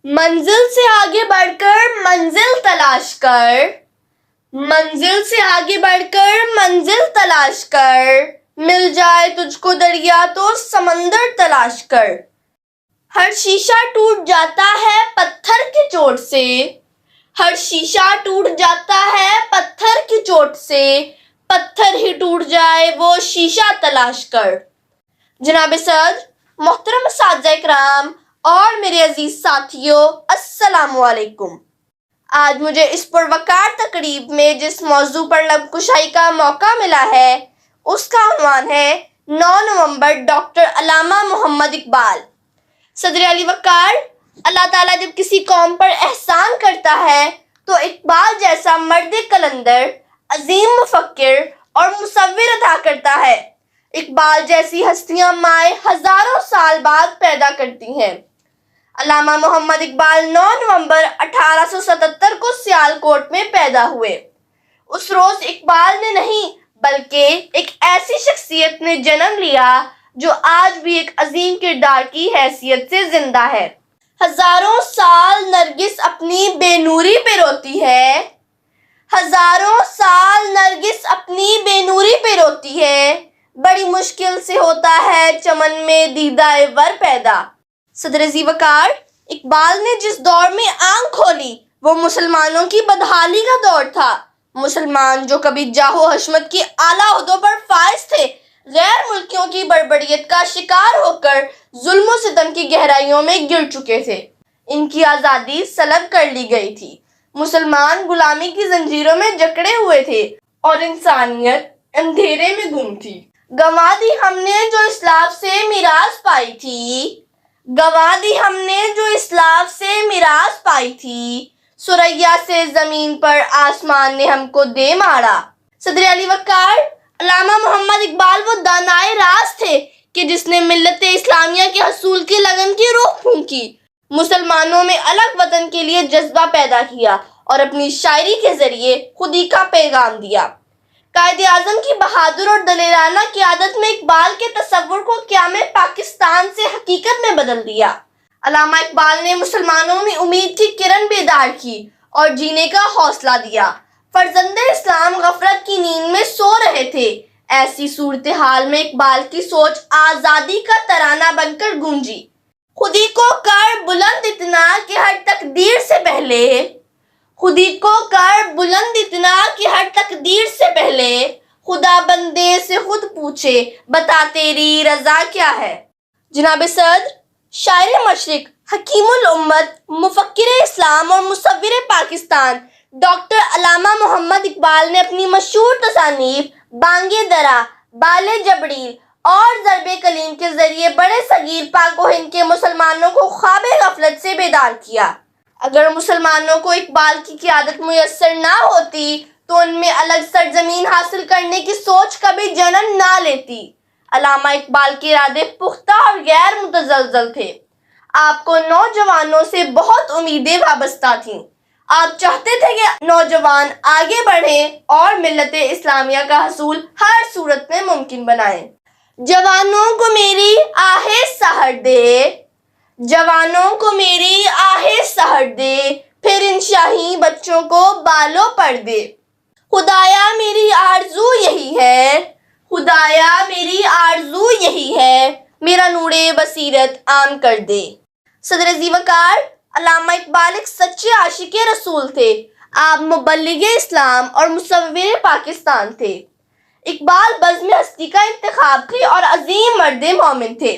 منزل سے آگے بڑھ کر منزل تلاش کر، منزل سے آگے بڑھ کر منزل تلاش کر، مل جائے تجھ کو دریا تو سمندر تلاش کر۔ ہر شیشہ ٹوٹ جاتا ہے پتھر کی چوٹ سے، ہر شیشہ ٹوٹ جاتا ہے پتھر کی چوٹ سے، پتھر ہی ٹوٹ جائے وہ شیشہ تلاش کر۔ جناب صدر، محترم اساتذہ کرام اور میرے عزیز ساتھیوں، السلام علیکم۔ آج مجھے اس پروقار تقریب میں جس موضوع پر لب کشائی کا موقع ملا ہے اس کا عنوان ہے 9 نومبر ڈاکٹر علامہ محمد اقبال۔ صدر علی وقار، اللہ تعالیٰ جب کسی قوم پر احسان کرتا ہے تو اقبال جیسا مرد قلندر، عظیم مفکر اور مصور عطا کرتا ہے۔ اقبال جیسی ہستیاں مائع ہزاروں سال بعد پیدا کرتی ہیں۔ علامہ محمد اقبال 9 نومبر 1877 کو سیالکوٹ میں پیدا ہوئے۔ اس روز اقبال نے نہیں بلکہ ایک ایسی شخصیت نے جنم لیا جو آج بھی ایک عظیم کردار کی حیثیت سے زندہ ہے۔ ہزاروں سال نرگس اپنی بے نوری پہ روتی ہے، ہزاروں سال نرگس اپنی بے نوری پہ روتی ہے، بڑی مشکل سے ہوتا ہے چمن میں دیدہ ور پیدا۔ صدر ذی وقار، اقبال نے جس دور میں آنکھ کھولی وہ مسلمانوں کی بدحالی کا دور تھا۔ مسلمان جو کبھی جاہ و حشمت کی اعلیٰ عہدوں پر فائز تھے، غیر ملکیوں کی بربریت کا شکار ہو کر ظلم و ستم کی گہرائیوں میں گر چکے تھے۔ ان کی آزادی سلب کر لی گئی تھی۔ مسلمان غلامی کی زنجیروں میں جکڑے ہوئے تھے اور انسانیت اندھیرے میں گم تھی۔ گنوا دی ہم نے جو اسلاف سے میراث پائی تھی، گنوا دی ہم نے جو اسلاف سے میراث پائی تھی، سریا سے زمین پر آسمان نے ہم کو دے مارا۔ صدر علی وقار، علامہ محمد اقبال وہ دانائے راز تھے کہ جس نے ملت اسلامیہ کے حصول کی لگن کی روح پھونکی، مسلمانوں میں الگ وطن کے لیے جذبہ پیدا کیا اور اپنی شاعری کے ذریعے خودی کا پیغام دیا۔ قائد اعظم کی بہادر اور دلیرانہ قیادت میں اقبال کے تصور کو قیام پاکستان سے حقیقت میں بدل دیا۔ علامہ اقبال نے مسلمانوں میں امید کی کرن بیدار کی اور جینے کا حوصلہ دیا۔ فرزند اسلام غفلت کی نیند میں سو رہے تھے۔ ایسی صورتحال میں اقبال کی سوچ آزادی کا ترانہ بن کر گونجی۔ خودی کو کر بلند اتنا کہ ہر تقدیر سے پہلے، خودی کو کر بلند اتنا کہ ہر تقدیر سے پہلے، خدا بندے سے خود پوچھے بتا تیری رضا کیا ہے۔ جناب صدر، شاعر مشرق، حکیم الامت، مفکر اسلام اور مصور پاکستان ڈاکٹر علامہ محمد اقبال نے اپنی مشہور تصانیف بانگ درا، بال جبریل اور ضرب کلیم کے ذریعے بڑے صغیر پاک و ہند کے مسلمانوں کو خواب غفلت سے بیدار کیا۔ اگر مسلمانوں کو اقبال کی قیادت میسر نہ ہوتی تو ان میں الگ سرزمین حاصل کرنے کی سوچ کبھی جنم نہ لیتی۔ علامہ اقبال کے ارادے پختہ اور غیر متزلزل تھے۔ آپ کو نوجوانوں سے بہت امیدیں وابستہ تھیں۔ آپ چاہتے تھے کہ نوجوان آگے بڑھیں اور ملت اسلامیہ کا حصول ہر صورت میں ممکن بنائیں۔ جوانوں کو میری آہیں سحر دے، جوانوں کو میری آہیں سحر دے، پھر ان شاہی بچوں کو بالوں پر دے۔ خدایا میری آرزو یہی ہے، خدایا میری آرزو یہی ہے، میرا نور بصیرت عام کر دے۔ صدر ذی وقار، علامہ اقبال ایک سچے عاشق رسول تھے۔ آپ مبلغ اسلام اور مصور پاکستان تھے۔ اقبال بزم ہستی کا انتخاب تھے اور عظیم مرد مومن تھے۔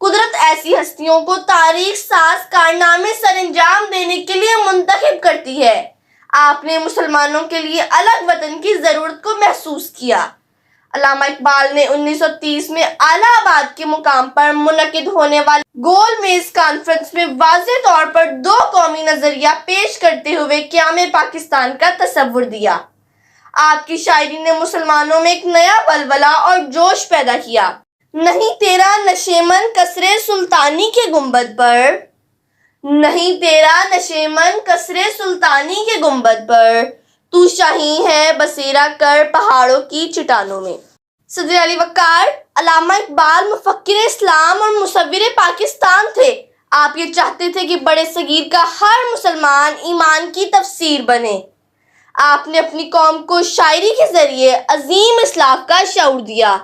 قدرت ایسی ہستیوں کو تاریخ ساز کارنامے سر انجام دینے کے لیے منتخب کرتی ہے۔ آپ نے مسلمانوں کے لیے الگ وطن کی ضرورت کو محسوس کیا۔ علامہ اقبال نے 1930 میں الہ آباد کے مقام پر منعقد ہونے والے گول میز کانفرنس میں واضح طور پر دو قومی نظریہ پیش کرتے ہوئے قیام پاکستان کا تصور دیا۔ آپ کی شاعری نے مسلمانوں میں ایک نیا ولولہ اور جوش پیدا کیا۔ نہیں تیرا نشیمن کسرے سلطانی کے گنبد پر، نہیں تیرا نشیمن کسرے سلطانی کے گنبد پر، تو شاہی ہے بسیرا کر پہاڑوں کی چٹانوں میں۔ صدر علی وقار، علامہ اقبال مفکر اسلام اور مصور پاکستان تھے۔ آپ یہ چاہتے تھے کہ بڑے صغیر کا ہر مسلمان ایمان کی تفسیر بنے۔ آپ نے اپنی قوم کو شاعری کے ذریعے عظیم اسلاف کا شعور دیا۔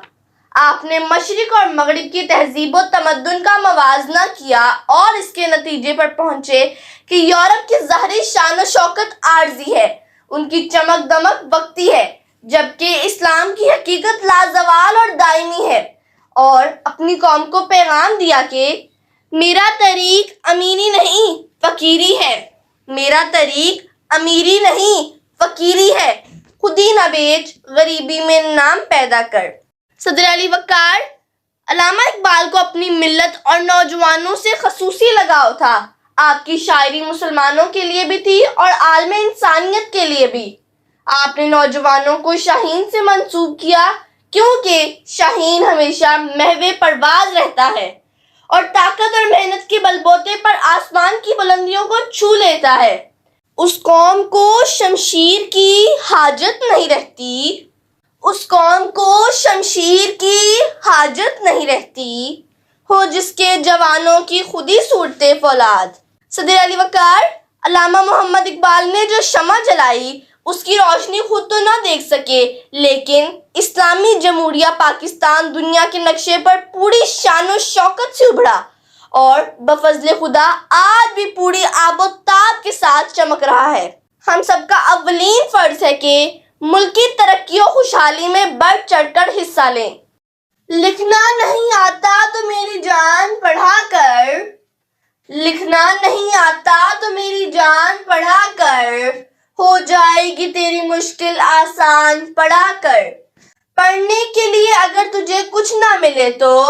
آپ نے مشرق اور مغرب کی تہذیب و تمدن کا موازنہ کیا اور اس کے نتیجے پر پہنچے کہ یورپ کی ظاہری شان و شوکت عارضی ہے، ان کی چمک دمک وقتی ہے، جبکہ اسلام کی حقیقت لازوال اور دائمی ہے، اور اپنی قوم کو پیغام دیا کہ میرا طریق امیری نہیں فقیری ہے، میرا طریق امیری نہیں فقیری ہے، خودی نہ بیچ غریبی میں نام پیدا کر۔ صدر علی وقار، علامہ اقبال کو اپنی ملت اور نوجوانوں سے خصوصی لگاؤ تھا۔ آپ کی شاعری مسلمانوں کے لیے بھی تھی اور عالم انسانیت کے لیے بھی۔ آپ نے نوجوانوں کو شاہین سے منسوب کیا کیونکہ شاہین ہمیشہ محو پرواز رہتا ہے اور طاقت اور محنت کے بلبوتے پر آسمان کی بلندیوں کو چھو لیتا ہے۔ اس قوم کو شمشیر کی حاجت نہیں رہتی، اس قوم کو شمشیر کی حاجت نہیں رہتی، ہو جس کے جوانوں کی خودی صورتِ فولاد۔ صدر علی وقار، علامہ محمد اقبال نے جو شمع جلائی اس کی روشنی خود تو نہ دیکھ سکے، لیکن اسلامی جمہوریہ پاکستان دنیا کے نقشے پر پوری شان و شوکت سے ابھرا اور بفضل خدا آج بھی پوری آب و تاب کے ساتھ چمک رہا ہے۔ ہم سب کا اولین فرض ہے کہ ملک کی ترقی و خوشحالی میں بڑھ چڑھ کر حصہ لیں۔ لکھنا نہیں آتا تو میری جان پڑھا کر، لکھنا نہیں آتا تو میری جان پڑھا کر، ہو جائے گی تیری مشکل آسان پڑھا کر۔ پڑھنے کے لیے اگر تجھے کچھ نہ ملے تو،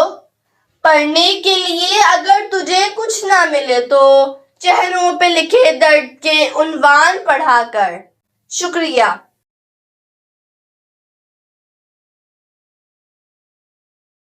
پڑھنے کے لیے اگر تجھے کچھ نہ ملے تو، چہروں پہ لکھے درد کے عنوان پڑھا کر۔ شکریہ۔